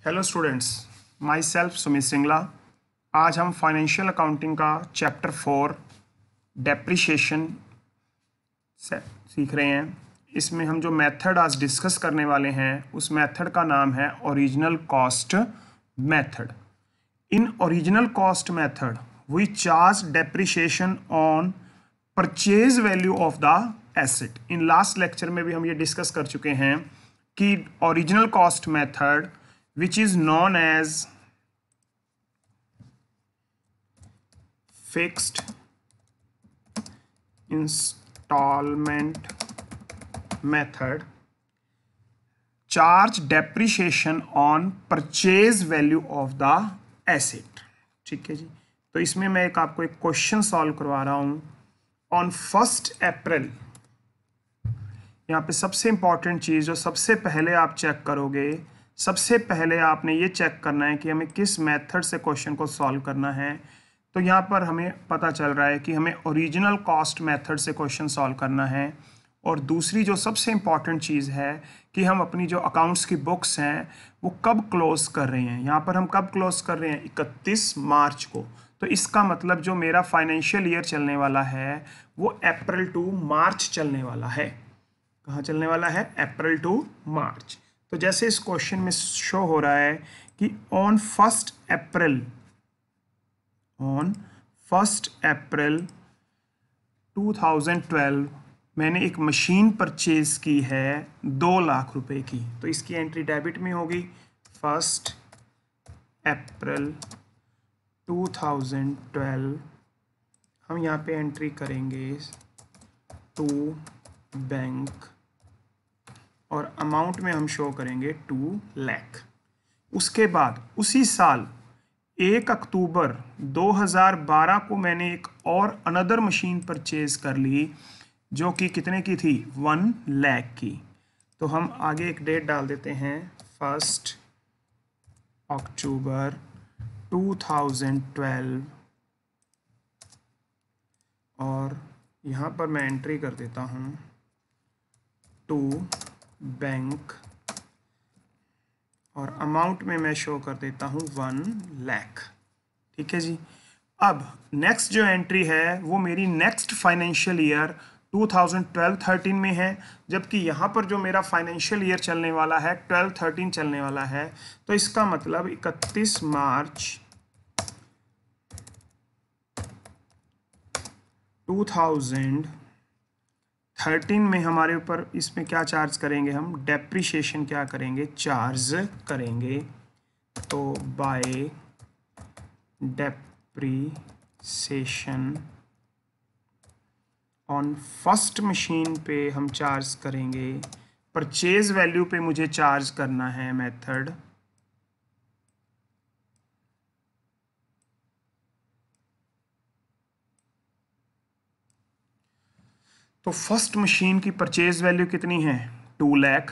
Hello students, my self Sumit Singla. आज हम financial accounting का चैप्टर 4 डेप्रिशिएशन सीख रहे हैं। इसमें हम जो मेथड आज डिस्कस करने वाले हैं उस मेथड का नाम है original cost method. In original cost method we charge depreciation on purchase value of the asset. In last lecture में भी हम ये डिस्कस कर चुके हैं कि original cost method which is known as fixed installment method charge depreciation on purchase value of the asset। ठीक है जी। तो इसमें मैं आपको एक क्वेश्चन सॉल्व करवा रहा हूं। ऑन 1 अप्रैल, यहाँ पे सबसे इंपॉर्टेंट चीज जो सबसे पहले आप चेक करोगे, सबसे पहले आपने ये चेक करना है कि हमें किस मेथड से क्वेश्चन को सॉल्व करना है। तो यहाँ पर हमें पता चल रहा है कि हमें ओरिजिनल कॉस्ट मेथड से क्वेश्चन सॉल्व करना है। और दूसरी जो सबसे इम्पॉर्टेंट चीज़ है कि हम अपनी जो अकाउंट्स की बुक्स हैं वो कब क्लोज कर रहे हैं। यहाँ पर हम कब क्लोज कर रहे हैं? 31 मार्च को। तो इसका मतलब जो मेरा फाइनेंशियल ईयर चलने वाला है वो अप्रैल टू मार्च चलने वाला है। कहाँ चलने वाला है? अप्रैल टू मार्च। तो जैसे इस क्वेश्चन में शो हो रहा है कि ऑन 1 अप्रैल 2012 मैंने एक मशीन परचेज की है 2 लाख रुपए की। तो इसकी एंट्री डेबिट में होगी। 1 अप्रैल 2012 हम यहाँ पे एंट्री करेंगे टू बैंक और अमाउंट में हम शो करेंगे 2 लाख। उसके बाद उसी साल 1 अक्टूबर 2012 को मैंने एक और अनदर मशीन परचेज कर ली जो कि कितने की थी? 1 लाख की। तो हम आगे एक डेट डाल देते हैं 1 अक्टूबर 2012 और यहाँ पर मैं एंट्री कर देता हूँ टू बैंक और अमाउंट में मैं शो कर देता हूँ 1 लाख। ठीक है जी। अब नेक्स्ट जो एंट्री है वो मेरी नेक्स्ट फाइनेंशियल ईयर 2012-13 में है, जबकि यहाँ पर जो मेरा फाइनेंशियल ईयर चलने वाला है 12-13 चलने वाला है। तो इसका मतलब 31 मार्च 2013 में हमारे ऊपर इसमें क्या चार्ज करेंगे? हम डेप्रिशिएशन क्या करेंगे? चार्ज करेंगे। तो bye depreciation on first machine पे हम चार्ज करेंगे। परचेज वैल्यू पे मुझे चार्ज करना है मेथड तो फर्स्ट मशीन की परचेज वैल्यू कितनी है? 2 लाख।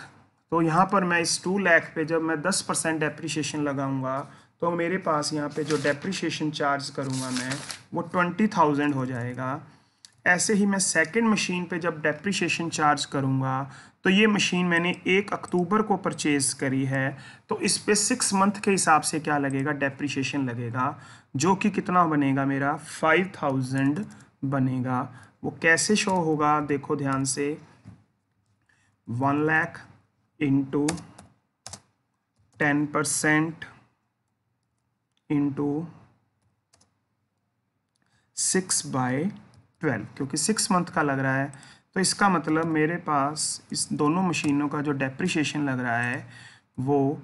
तो यहाँ पर मैं इस 2 लाख पे जब मैं 10% डेप्रिशिएशन लगाऊंगा तो मेरे पास यहाँ पे जो डेप्रिशिएशन चार्ज करूँगा मैं वो 20,000 हो जाएगा। ऐसे ही मैं सेकंड मशीन पे जब डेप्रिशिएशन चार्ज करूँगा तो ये मशीन मैंने 1 अक्टूबर को परचेज करी है, तो इस पे 6 मंथ के हिसाब से क्या लगेगा? डेप्रिशिएशन लगेगा, जो कि कितना बनेगा मेरा? 5,000 बनेगा। वो कैसे शो होगा? देखो ध्यान से, 1 लाख इंटू 10% इंटू 6/12, क्योंकि 6 मंथ का लग रहा है। तो इसका मतलब मेरे पास इस दोनों मशीनों का जो डेप्रिशिएशन लग रहा है वो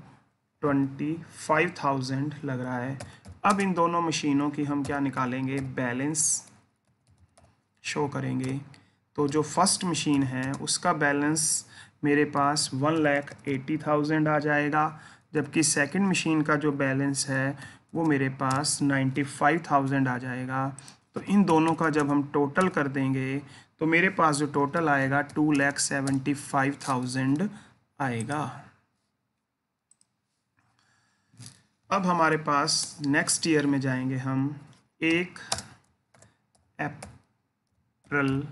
25,000 लग रहा है। अब इन दोनों मशीनों की हम क्या निकालेंगे? बैलेंस शो करेंगे। तो जो फर्स्ट मशीन है उसका बैलेंस मेरे पास 1,80,000 आ जाएगा, जबकि सेकंड मशीन का जो बैलेंस है वो मेरे पास 95,000 आ जाएगा। तो इन दोनों का जब हम टोटल कर देंगे तो मेरे पास जो टोटल आएगा 2,75,000 आएगा। अब हमारे पास नेक्स्ट ईयर में जाएंगे हम 1 अप्रैल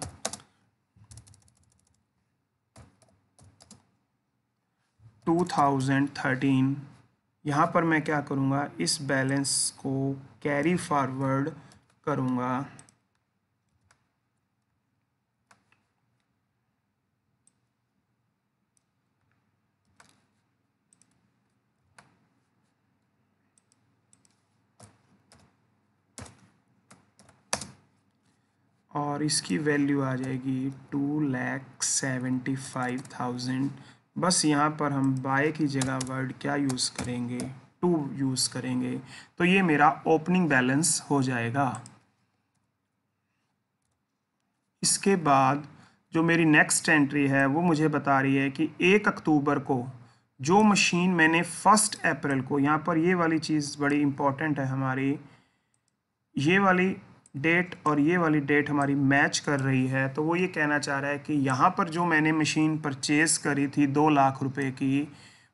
2013 यहाँ पर मैं क्या करूँगा, इस बैलेंस को कैरी फॉरवर्ड करूँगा और इसकी वैल्यू आ जाएगी 2,75,000। बस यहाँ पर हम बाय की जगह वर्ड क्या यूज़ करेंगे, टू यूज़ करेंगे, तो ये मेरा ओपनिंग बैलेंस हो जाएगा। इसके बाद जो मेरी नेक्स्ट एंट्री है वो मुझे बता रही है कि 1 अक्टूबर को जो मशीन मैंने 1 अप्रैल को, यहाँ पर ये वाली चीज़ बड़ी इम्पॉर्टेंट है हमारी, ये वाली डेट और ये वाली डेट हमारी मैच कर रही है। तो वो ये कहना चाह रहा है कि यहाँ पर जो मैंने मशीन परचेज़ करी थी 2 लाख रुपए की,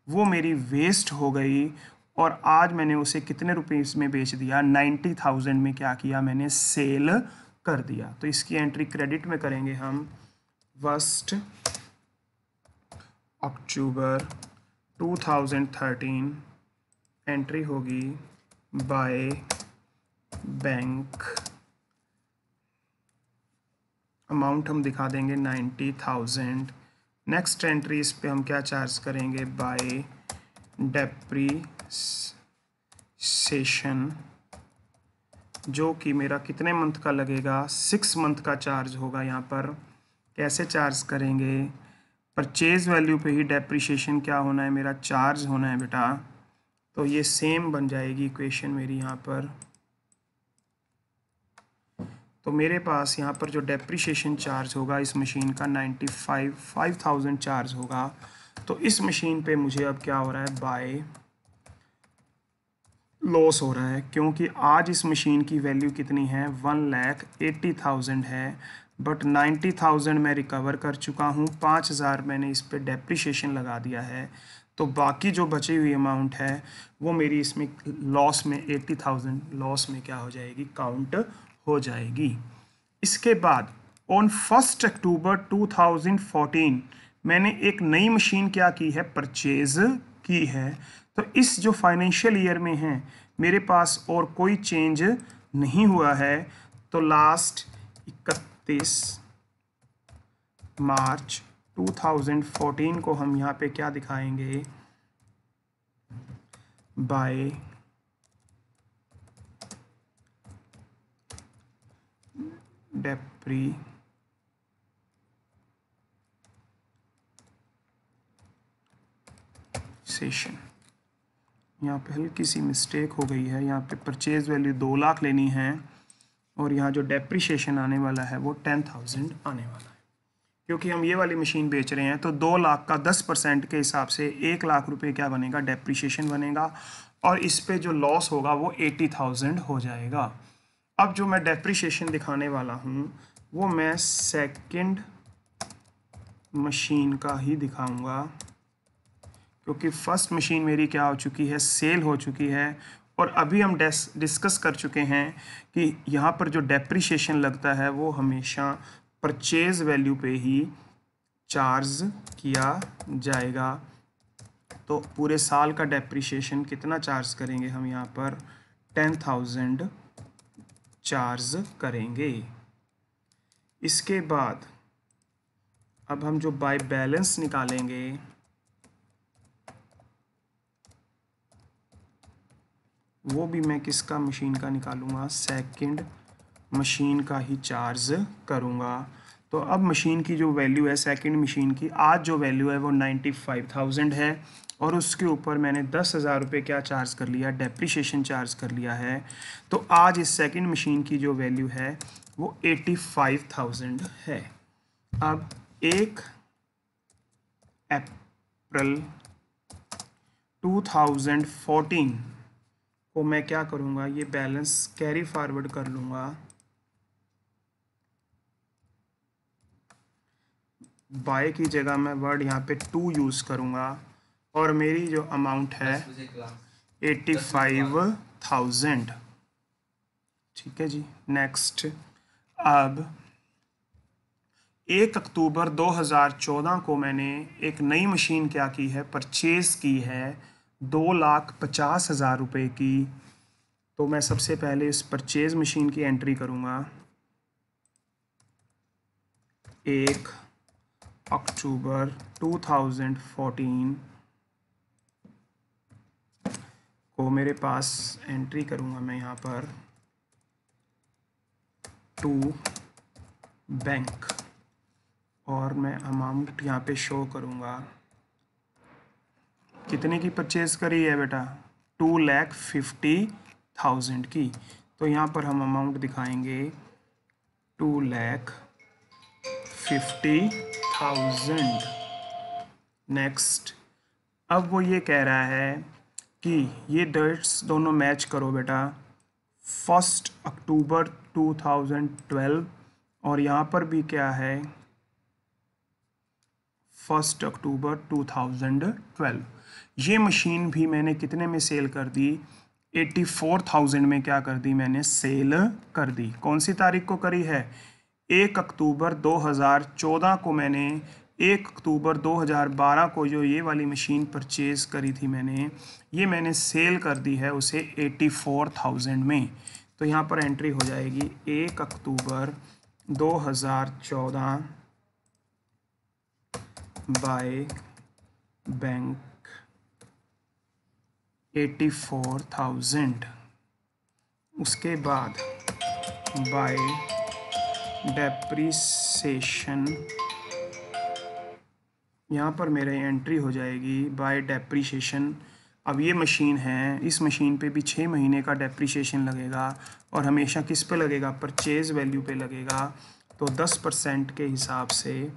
वो मेरी वेस्ट हो गई और आज मैंने उसे कितने रुपीस में बेच दिया, 90,000 में क्या किया, मैंने सेल कर दिया। तो इसकी एंट्री क्रेडिट में करेंगे हम। 1 अक्टूबर 2013 एंट्री होगी बाय बैंक, अमाउंट हम दिखा देंगे 90,000। नेक्स्ट एंट्री इस पे हम क्या चार्ज करेंगे, बाय डेप्रीसिएशन, जो कि मेरा कितने मंथ का लगेगा, 6 मंथ का चार्ज होगा। यहाँ पर कैसे चार्ज करेंगे, परचेज वैल्यू पे ही डेप्रीसिएशन क्या होना है, मेरा चार्ज होना है बेटा। तो ये सेम बन जाएगी इक्वेशन मेरी यहाँ पर। तो मेरे पास यहाँ पर जो डेप्रीशिएशन चार्ज होगा इस मशीन का 5,000 चार्ज होगा। तो इस मशीन पे मुझे अब क्या हो रहा है, बाय लॉस हो रहा है, क्योंकि आज इस मशीन की वैल्यू कितनी है, 1,80,000 है, बट 90,000 मैं रिकवर कर चुका हूँ, 5,000 मैंने इस पे डेप्रीशिएशन लगा दिया है। तो बाकी जो बची हुई अमाउंट है वो मेरी इसमें लॉस में 80,000 लॉस में क्या हो जाएगी, काउंट हो जाएगी। इसके बाद ऑन 1 अक्टूबर 2014 मैंने एक नई मशीन क्या की है, परचेज की है। तो इस जो फाइनेंशियल ईयर में है मेरे पास और कोई चेंज नहीं हुआ है। तो लास्ट 31 मार्च 2014 को हम यहाँ पे क्या दिखाएंगे, बाय डेप्रीसिएशन। यहाँ पे हल्की सी मिस्टेक हो गई है, यहाँ पे परचेज वैल्यू 2 लाख लेनी है और यहाँ जो डेप्रीशिएशन आने वाला है वो 10,000 आने वाला है। क्योंकि हम ये वाली मशीन बेच रहे हैं तो 2 लाख का 10% के हिसाब से 1 लाख रुपए क्या बनेगा, डेप्रीशिएशन बनेगा और इस पे जो लॉस होगा वो 80,000 हो जाएगा। अब जो मैं डेप्रीशिएशन दिखाने वाला हूँ वो मैं सेकंड मशीन का ही दिखाऊंगा, क्योंकि फर्स्ट मशीन मेरी क्या हो चुकी है, सेल हो चुकी है। और अभी हम डिस्कस कर चुके हैं कि यहाँ पर जो डेप्रीशिएशन लगता है वो हमेशा परचेज वैल्यू पे ही चार्ज किया जाएगा। तो पूरे साल का डेप्रीशिएशन कितना चार्ज करेंगे हम, यहाँ पर 10,000 चार्ज करेंगे। इसके बाद अब हम जो बाय बैलेंस निकालेंगे वो भी मैं किसका, मशीन का निकालूंगा, सेकंड मशीन का ही चार्ज करूंगा। तो अब मशीन की जो वैल्यू है सेकंड मशीन की, आज जो वैल्यू है वो 95,000 है और उसके ऊपर मैंने 10,000 रुपये क्या चार्ज कर लिया, डेप्रीशिएशन चार्ज कर लिया है। तो आज इस सेकंड मशीन की जो वैल्यू है वो 85,000 है। अब 1 अप्रैल 2014 को मैं क्या करूँगा, ये बैलेंस कैरी फॉरवर्ड कर लूँगा, बाय की जगह मैं वर्ड यहाँ पे 2 यूज़ करूँगा और मेरी जो अमाउंट है 85,000। ठीक है जी। नेक्स्ट, अब 1 अक्टूबर 2014 को मैंने एक नई मशीन क्या की है, परचेज़ की है 2,50,000 रुपये की। तो मैं सबसे पहले इस परचेज मशीन की एंट्री करूँगा 1 अक्टूबर 2014 को मेरे पास एंट्री करूँगा मैं यहाँ पर टू बैंक, और मैं अमाउंट यहाँ पे शो करूँगा। कितने की परचेज़ करी है बेटा? 2,50,000 की। तो यहाँ पर हम अमाउंट दिखाएंगे 2,50,000। नेक्स्ट, अब वो ये कह रहा है कि ये डेट्स दोनों मैच करो बेटा, 1 अक्टूबर 2012, और यहाँ पर भी क्या है 1 अक्टूबर 2012। ये मशीन भी मैंने कितने में सेल कर दी? 84,000 में क्या कर दी मैंने? सेल कर दी। कौन सी तारीख को करी है? 1 अक्टूबर 2014 को मैंने 1 अक्टूबर 2012 को जो ये वाली मशीन परचेज़ करी थी मैंने, ये मैंने सेल कर दी है उसे 84,000 में। तो यहाँ पर एंट्री हो जाएगी 1 अक्टूबर 2014 बाय बैंक 84,000। उसके बाद बाय डेप्रीसिएशन, यहाँ पर मेरे एंट्री हो जाएगी बाय डेप्रीसिएशन। अब ये मशीन है, इस मशीन पे भी 6 महीने का डेप्रीसिएशन लगेगा, और हमेशा किस पे लगेगा? परचेज वैल्यू पे लगेगा। तो 10% के हिसाब से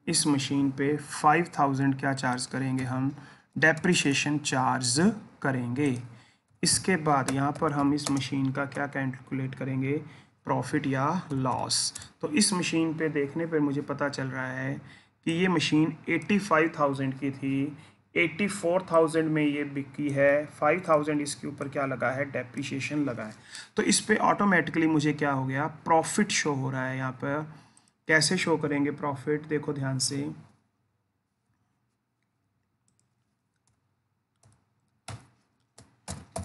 इस मशीन पे 5,000 क्या चार्ज करेंगे हम? डेप्रीसिएशन चार्ज करेंगे। इसके बाद यहाँ पर हम इस मशीन का क्या कैलकुलेट करेंगे? प्रॉफिट या लॉस। तो इस मशीन पे देखने पे मुझे पता चल रहा है कि ये मशीन 85,000 की थी, 84,000 में ये बिकी है, 5,000 इसके ऊपर क्या लगा है? डेप्रीसिएशन लगा है। तो इस पे ऑटोमेटिकली मुझे क्या हो गया? प्रॉफिट शो हो रहा है। यहाँ पर कैसे शो करेंगे प्रॉफिट? देखो ध्यान से,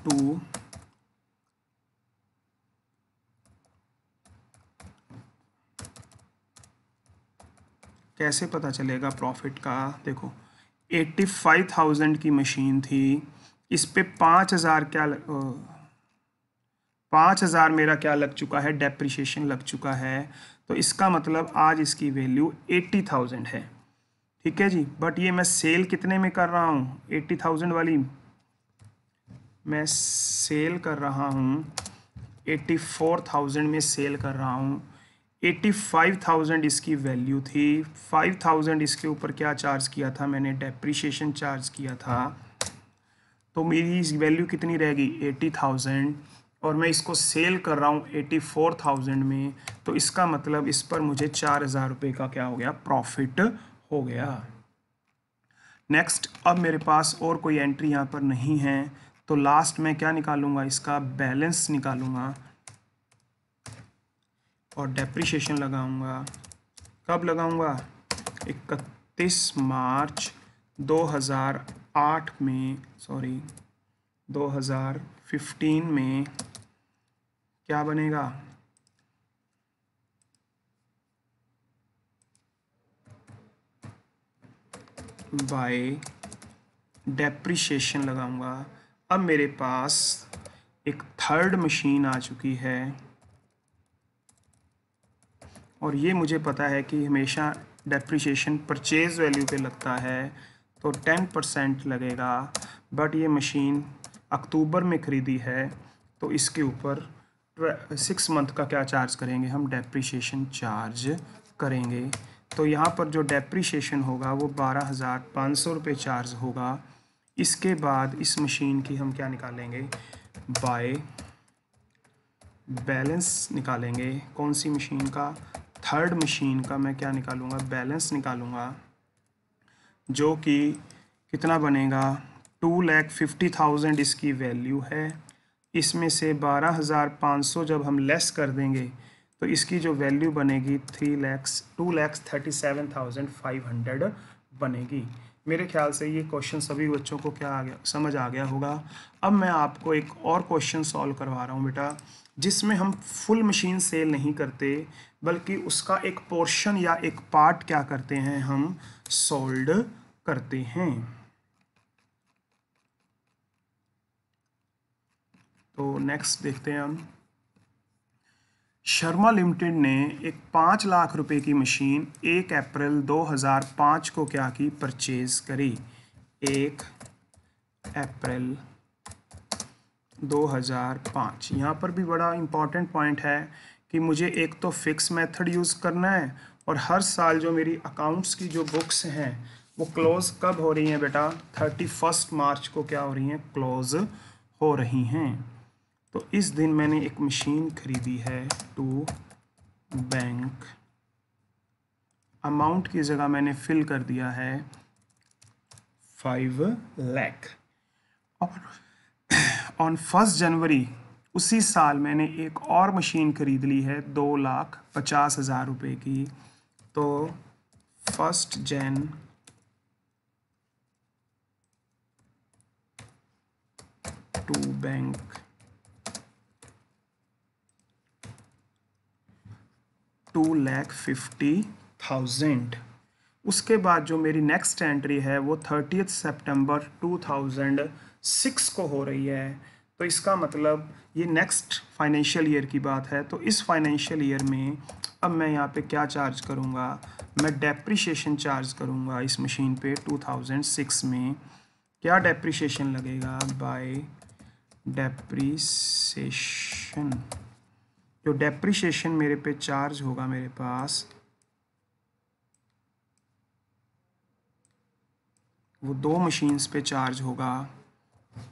टू कैसे पता चलेगा प्रॉफिट का? देखो 85,000 की मशीन थी, इस पे 5,000 क्या 5,000 मेरा क्या लग चुका है? डेप्रिसिएशन लग चुका है। तो इसका मतलब आज इसकी वैल्यू 80,000 है। ठीक है जी। बट ये मैं सेल कितने में कर रहा हूँ? 80,000 वाली मैं सेल कर रहा हूँ 84,000 में सेल कर रहा हूँ। 85,000 इसकी वैल्यू थी, 5,000 इसके ऊपर क्या चार्ज किया था मैंने? डेप्रीशिएशन चार्ज किया था। तो मेरी वैल्यू कितनी रहेगी? 80,000, और मैं इसको सेल कर रहा हूँ 84,000 में। तो इसका मतलब इस पर मुझे 4,000 रुपये का क्या हो गया? प्रॉफिट हो गया। नेक्स्ट, अब मेरे पास और कोई एंट्री यहाँ पर नहीं है, तो लास्ट में क्या निकालूंगा? इसका बैलेंस निकालूंगा और डेप्रीशिएशन लगाऊंगा। कब लगाऊंगा? 31 मार्च 2008 में, 2015 में क्या बनेगा? बाय डेप्रीशिएशन लगाऊंगा। अब मेरे पास एक थर्ड मशीन आ चुकी है, और ये मुझे पता है कि हमेशा डेप्रीशिएशन परचेज वैल्यू पे लगता है, तो 10% लगेगा। बट ये मशीन अक्टूबर में ख़रीदी है, तो इसके ऊपर 6 मंथ का क्या चार्ज करेंगे हम? डेप्रीशिएशन चार्ज करेंगे। तो यहाँ पर जो डेप्रीशिएशन होगा वो 12,500 रुपये चार्ज होगा। इसके बाद इस मशीन की हम क्या निकालेंगे? बाय बैलेंस निकालेंगे। कौन सी मशीन का? थर्ड मशीन का मैं क्या निकालूंगा? बैलेंस निकालूंगा, जो कि कितना बनेगा? 2,50,000 इसकी वैल्यू है। इसमें से 12,500 जब हम लेस कर देंगे तो इसकी जो वैल्यू बनेगी 2,37,500 बनेगी। मेरे ख्याल से ये क्वेश्चन सभी बच्चों को क्या आ गया, समझ आ गया होगा। अब मैं आपको एक और क्वेश्चन सॉल्व करवा रहा हूँ बेटा, जिसमें हम फुल मशीन सेल नहीं करते बल्कि उसका एक पोर्शन या एक पार्ट क्या करते हैं, हम सोल्ड करते हैं। तो नेक्स्ट देखते हैं हम। शर्मा लिमिटेड ने एक 5 लाख रुपए की मशीन 1 अप्रैल 2005 को क्या की, परचेज करी। 1 अप्रैल 2005। यहाँ पर भी बड़ा इम्पॉर्टेंट पॉइंट है कि मुझे एक तो फिक्स मेथड यूज़ करना है, और हर साल जो मेरी अकाउंट्स की जो बुक्स हैं वो क्लोज़ कब हो रही हैं बेटा, 31 मार्च को क्या हो रही हैं, क्लोज़ हो रही हैं। तो इस दिन मैंने एक मशीन खरीदी है टू बैंक। अमाउंट की जगह मैंने फिल कर दिया है 5 लाख। और ऑन 1 जनवरी उसी साल मैंने एक और मशीन खरीद ली है 2,50,000 रुपये की। तो 1 जन टू बैंक 2,50,000। उसके बाद जो मेरी नेक्स्ट एंट्री है वो 30 सितंबर 2006 को हो रही है। तो इसका मतलब ये नेक्स्ट फाइनेंशियल ईयर की बात है। तो इस फाइनेंशियल ईयर में अब मैं यहाँ पे क्या चार्ज करूँगा, मैं डेप्रिसिएशन चार्ज करूँगा इस मशीन पे। 2006 में क्या डेप्रिसिएशन लगेगा, बाय डेप्रिसिएशन। जो डेप्रिसिएशन मेरे पे चार्ज होगा, मेरे पास वो 2 मशीन्स पे चार्ज होगा।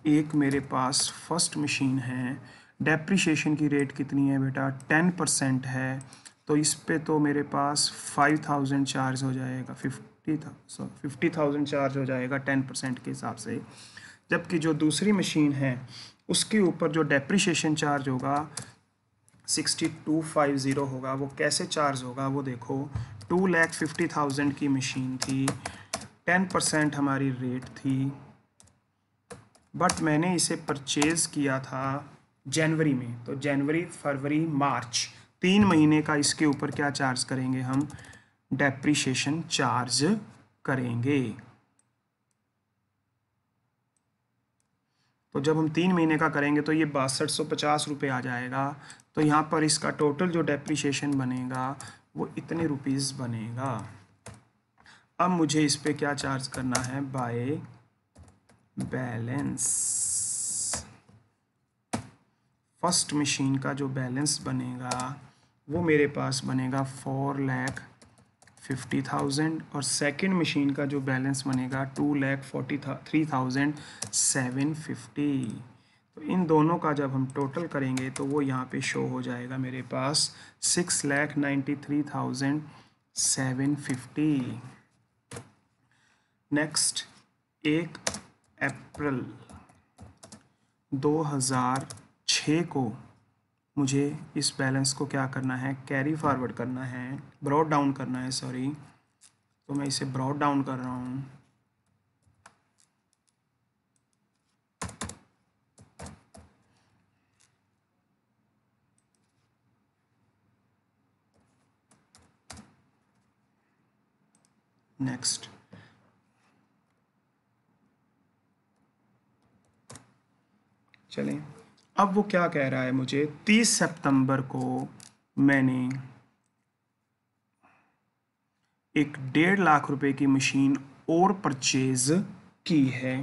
एक मेरे पास फर्स्ट मशीन है, डेप्रिसिएशन की रेट कितनी है बेटा, 10% है। तो इस पे तो मेरे पास 5,000 चार्ज हो जाएगा, 50,000 चार्ज हो जाएगा 10% के हिसाब से। जबकि जो दूसरी मशीन है उसके ऊपर जो डेप्रिसिएशन चार्ज होगा 6250 होगा। वो कैसे चार्ज होगा वो देखो, 2,50,000 की मशीन थी, 10% हमारी रेट थी, बट मैंने इसे परचेज़ किया था जनवरी में। तो जनवरी, फरवरी, मार्च 3 महीने का इसके ऊपर क्या चार्ज करेंगे, हम डेप्रिसिएशन चार्ज करेंगे। तो जब हम 3 महीने का करेंगे तो ये 6250 रुपये आ जाएगा। तो यहाँ पर इसका टोटल जो डेप्रिसिएशन बनेगा वो इतने रुपीज़ बनेगा। अब मुझे इस पे क्या चार्ज करना है, बाय बैलेंस। फर्स्ट मशीन का जो बैलेंस बनेगा वो मेरे पास बनेगा 4,50,000, और सेकंड मशीन का जो बैलेंस बनेगा 2,43,750। तो इन दोनों का जब हम टोटल करेंगे तो वो यहाँ पे शो हो जाएगा मेरे पास 6,93,750। नेक्स्ट 1 अप्रैल 2006 को मुझे इस बैलेंस को क्या करना है, कैरी फॉरवर्ड करना है, ब्रॉड डाउन करना है, सॉरी। तो मैं इसे ब्रॉड डाउन कर रहा हूँ। नेक्स्ट चलें, अब वो क्या कह रहा है मुझे, 30 सितंबर को मैंने एक 1.5 लाख रुपए की मशीन और परचेज की है।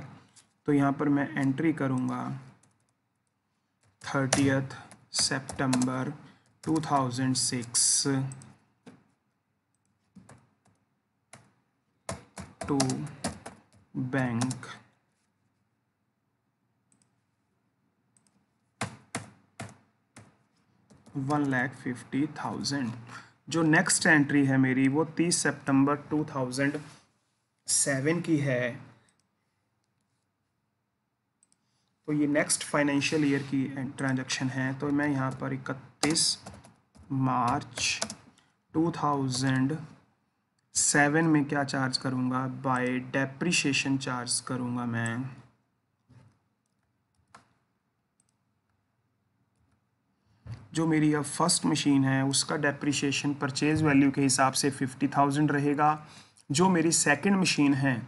तो यहाँ पर मैं एंट्री करूँगा 30 सितंबर 2006 टू बैंक। $1,50,000। जो नेक्स्ट एंट्री है मेरी वो 30 सितंबर 2007 की है। तो ये नेक्स्ट फाइनेंशियल ईयर की ट्रांजैक्शन है। तो मैं यहाँ पर 31 मार्च 2007 7 में क्या चार्ज करूँगा, बाय डेप्रिसिएशन चार्ज करूँगा मैं जो मेरी अब फर्स्ट मशीन है उसका डेप्रिसिएशन परचेज वैल्यू के हिसाब से 50,000 रहेगा। जो मेरी सेकंड मशीन है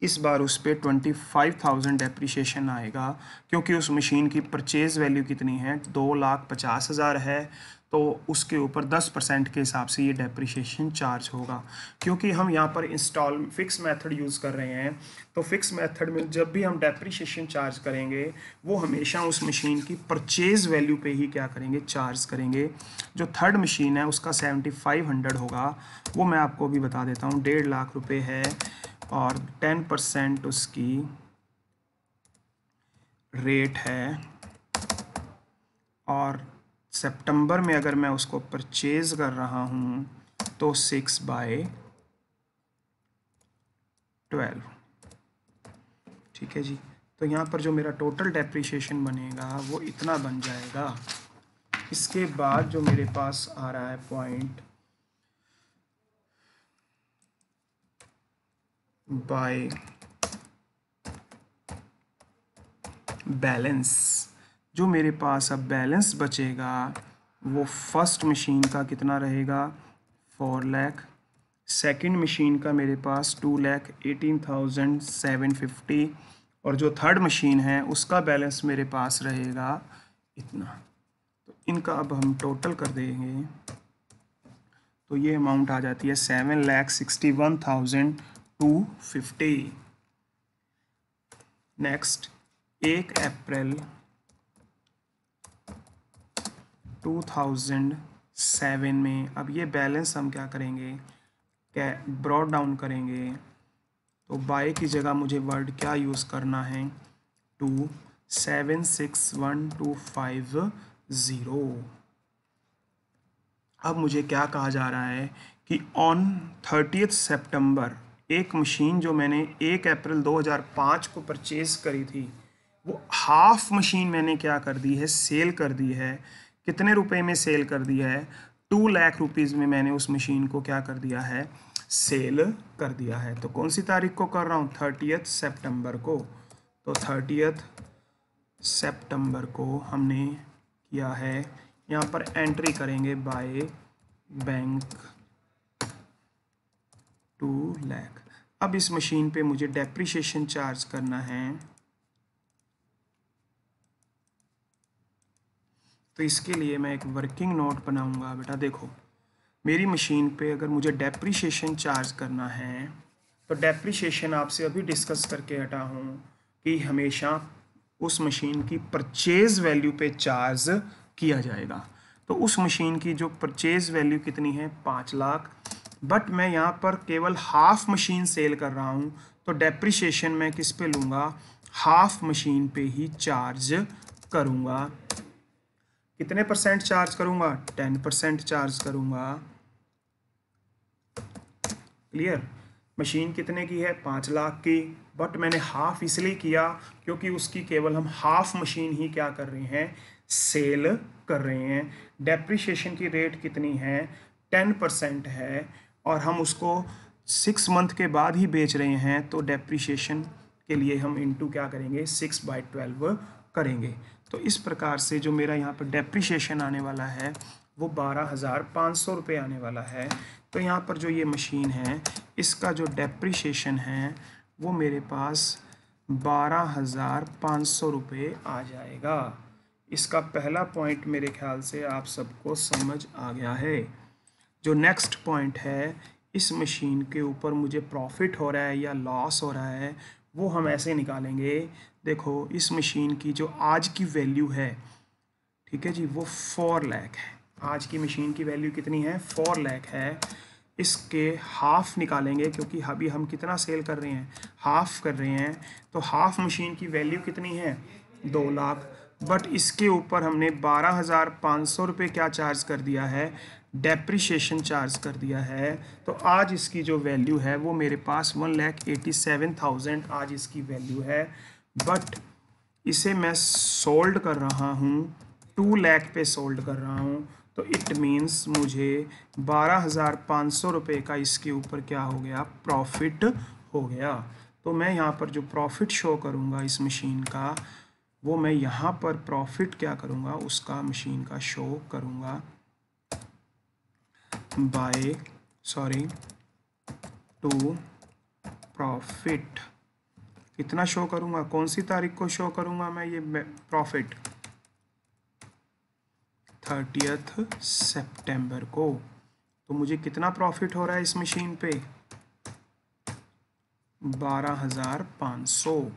इस बार उस पर 25,000 डेप्रिसिएशन आएगा, क्योंकि उस मशीन की परचेज वैल्यू कितनी है, 2,50,000 है, तो उसके ऊपर 10% के हिसाब से ये डेप्रिसिएशन चार्ज होगा। क्योंकि हम यहाँ पर इंस्टॉल फिक्स मेथड यूज़ कर रहे हैं, तो फिक्स मेथड में जब भी हम डेप्रिसिएशन चार्ज करेंगे वो हमेशा उस मशीन की परचेज वैल्यू पे ही क्या करेंगे, चार्ज करेंगे। जो थर्ड मशीन है उसका 7,500 होगा, वो मैं आपको अभी बता देता हूँ, 1.5 लाख रुपये है और 10% उसकी रेट है। और सितंबर में अगर मैं उसको परचेज कर रहा हूँ तो 6/12, ठीक है जी। तो यहाँ पर जो मेरा टोटल डेप्रिसिएशन बनेगा वो इतना बन जाएगा। इसके बाद जो मेरे पास आ रहा है पॉइंट, बाय बैलेंस, जो मेरे पास अब बैलेंस बचेगा वो फर्स्ट मशीन का कितना रहेगा, 4 लाख, सेकंड मशीन का मेरे पास 2,18,750 और जो थर्ड मशीन है उसका बैलेंस मेरे पास रहेगा इतना। तो इनका अब हम टोटल कर देंगे तो ये अमाउंट आ जाती है 7,61,250। नेक्स्ट 1 अप्रैल 2007 में अब ये बैलेंस हम क्या करेंगे, क्या ब्रॉड डाउन करेंगे, तो बाय की जगह मुझे वर्ड क्या यूज़ करना है, 2761,250। अब मुझे क्या कहा जा रहा है कि ऑन 30 सितंबर एक मशीन जो मैंने 1 अप्रैल 2005 को परचेज़ करी थी वो हाफ मशीन मैंने क्या कर दी है, सेल कर दी है। कितने रुपए में सेल कर दिया है, 2 लाख रुपीज़ में मैंने उस मशीन को क्या कर दिया है, सेल कर दिया है। तो कौन सी तारीख को कर रहा हूँ, 30 सितंबर को। तो 30 सितंबर को हमने किया है, यहाँ पर एंट्री करेंगे बाय बैंक 2 लाख। अब इस मशीन पे मुझे डेप्रिसिएशन चार्ज करना है, तो इसके लिए मैं एक वर्किंग नोट बनाऊंगा। बेटा देखो, मेरी मशीन पे अगर मुझे डेप्रिसिएशन चार्ज करना है तो डेप्रिसिएशन आपसे अभी डिस्कस करके हटा हूँ कि हमेशा उस मशीन की परचेज वैल्यू पे चार्ज किया जाएगा। तो उस मशीन की जो परचेज वैल्यू कितनी है, 5 लाख, बट मैं यहाँ पर केवल हाफ मशीन सेल कर रहा हूँ, तो डेप्रिसिएशन मैं किस पे लूँगा, हाफ मशीन पे ही चार्ज करूँगा। कितने परसेंट चार्ज करूँगा, 10% चार्ज करूँगा। क्लियर। मशीन कितने की है, 5 लाख की, बट मैंने हाफ इसलिए किया क्योंकि उसकी केवल हम हाफ मशीन ही क्या कर रहे हैं, सेल कर रहे हैं। डेप्रिसिएशन की रेट कितनी है, 10% है, और हम उसको 6 मंथ के बाद ही बेच रहे हैं, तो डेप्रिसिएशन के लिए हम इनटू क्या करेंगे, 6/12 करेंगे। तो इस प्रकार से जो मेरा यहाँ पर डेप्रिसिएशन आने वाला है वो 12,500 रुपये आने वाला है। तो यहाँ पर जो ये मशीन है इसका जो डेप्रिसिएशन है वो मेरे पास 12,500 रुपये आ जाएगा। इसका पहला पॉइंट मेरे ख्याल से आप सबको समझ आ गया है। जो नेक्स्ट पॉइंट है, इस मशीन के ऊपर मुझे प्रॉफिट हो रहा है या लॉस हो रहा है, वो हम ऐसे निकालेंगे। देखो, इस मशीन की जो आज की वैल्यू है, ठीक है जी, वो 4 लाख है। आज की मशीन की वैल्यू कितनी है, 4 लाख है। इसके हाफ निकालेंगे क्योंकि अभी हम कितना सेल कर रहे हैं, हाफ कर रहे हैं, तो हाफ मशीन की वैल्यू कितनी है, 2 लाख, बट इसके ऊपर हमने 12,500 रुपये क्या चार्ज कर दिया है, डेप्रिसिएशन चार्ज कर दिया है। तो आज इसकी जो वैल्यू है वो मेरे पास 1,87,000 आज इसकी वैल्यू है, बट इसे मैं सोल्ड कर रहा हूँ 2 लाख पे सोल्ड कर रहा हूँ। तो इट मीन्स मुझे 12,500 रुपये का इसके ऊपर क्या हो गया, प्रॉफिट हो गया। तो मैं यहाँ पर जो प्रॉफिट शो करूँगा इस मशीन का, वो मैं यहाँ पर प्रॉफिट क्या करूँगा, उसका मशीन का शो करूँगा टू प्रॉफिट। कितना शो करूँगा, कौन सी तारीख को शो करूँगा मैं ये प्रॉफिट, 30 सितंबर को। तो मुझे कितना प्रॉफिट हो रहा है इस मशीन पे, 12,500।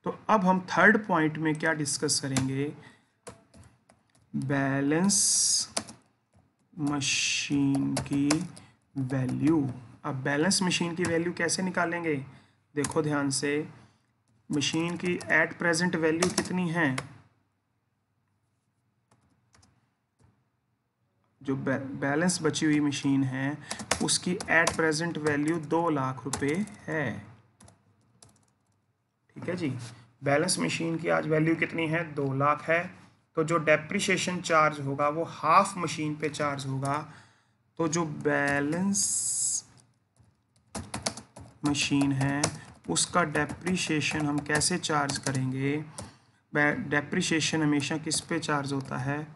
तो अब हम थर्ड पॉइंट में क्या डिस्कस करेंगे, बैलेंस मशीन की वैल्यू। अब बैलेंस मशीन की वैल्यू कैसे निकालेंगे, देखो ध्यान से, मशीन की एट प्रेजेंट वैल्यू कितनी है, जो बैलेंस बची हुई मशीन है उसकी एट प्रेजेंट वैल्यू 2 लाख रुपए है। ठीक है जी, बैलेंस मशीन की आज वैल्यू कितनी है, 2 लाख है। तो जो डेप्रिसिएशन चार्ज होगा वो हाफ मशीन पे चार्ज होगा। तो जो बैलेंस मशीन है उसका डेप्रिसिएशन हम कैसे चार्ज करेंगे, डेप्रिसिएशन हमेशा किस पे चार्ज होता है,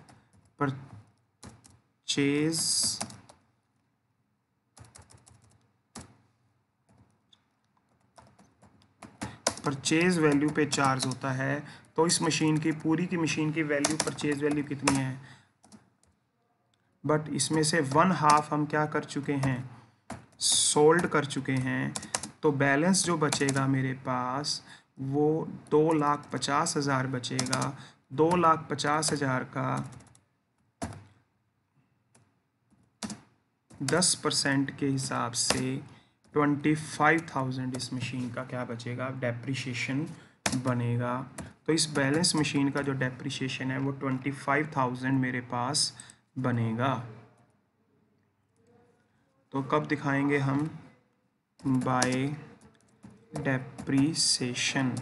परचेज वैल्यू पे चार्ज होता है। तो इस मशीन की पूरी की मशीन की वैल्यू, परचेज वैल्यू कितनी है, बट इसमें से 1/2 हम क्या कर चुके हैं, सोल्ड कर चुके हैं। तो बैलेंस जो बचेगा मेरे पास वो 2,50,000 बचेगा। 2,50,000 का 10% के हिसाब से 25,000 इस मशीन का क्या बचेगा, डेप्रिसिएशन बनेगा। तो इस बैलेंस मशीन का जो डेप्रिसिएशन है वो 25,000 मेरे पास बनेगा। तो कब दिखाएंगे हम, बाय डेप्रिसिएशन।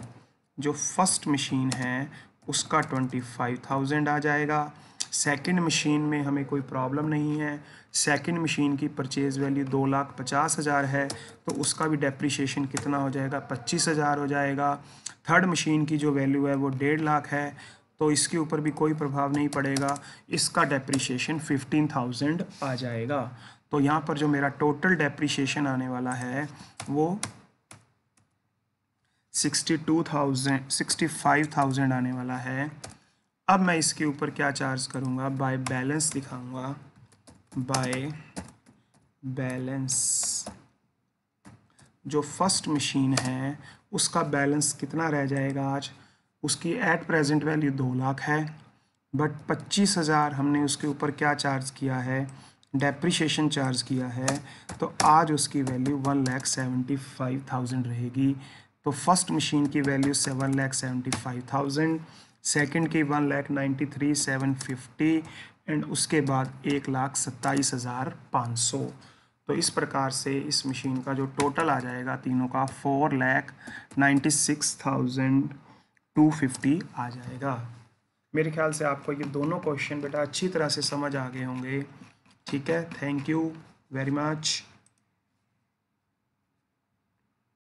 जो फर्स्ट मशीन है उसका 25,000 आ जाएगा। सेकंड मशीन में हमें कोई प्रॉब्लम नहीं है, सेकंड मशीन की परचेज वैल्यू 2,50,000 है, तो उसका भी डेप्रिसिएशन कितना हो जाएगा, 25,000 हो जाएगा। थर्ड मशीन की जो वैल्यू है वो 1.5 लाख है, तो इसके ऊपर भी कोई प्रभाव नहीं पड़ेगा, इसका डेप्रिसिएशन 15,000 आ जाएगा। तो यहाँ पर जो मेरा टोटल डेप्रिसिएशन आने वाला है वो 65,000 आने वाला है। अब मैं इसके ऊपर क्या चार्ज करूँगा, बाय बैलेंस दिखाऊंगा, बाय बैलेंस। जो फर्स्ट मशीन है उसका बैलेंस कितना रह जाएगा आज, उसकी एट प्रेजेंट वैल्यू 2 लाख है, बट 25,000 हमने उसके ऊपर क्या चार्ज किया है, डेप्रिसिएशन चार्ज किया है। तो आज उसकी वैल्यू 1,75,000 रहेगी। तो फर्स्ट मशीन की वैल्यू 7,75,000, सेकंड की 1,93,750 एंड उसके बाद 1,27,500। तो इस प्रकार से इस मशीन का जो टोटल आ जाएगा तीनों का 4,96,250 आ जाएगा। मेरे ख्याल से आपको ये दोनों क्वेश्चन बेटा अच्छी तरह से समझ आ गए होंगे। ठीक है, थैंक यू वेरी मच।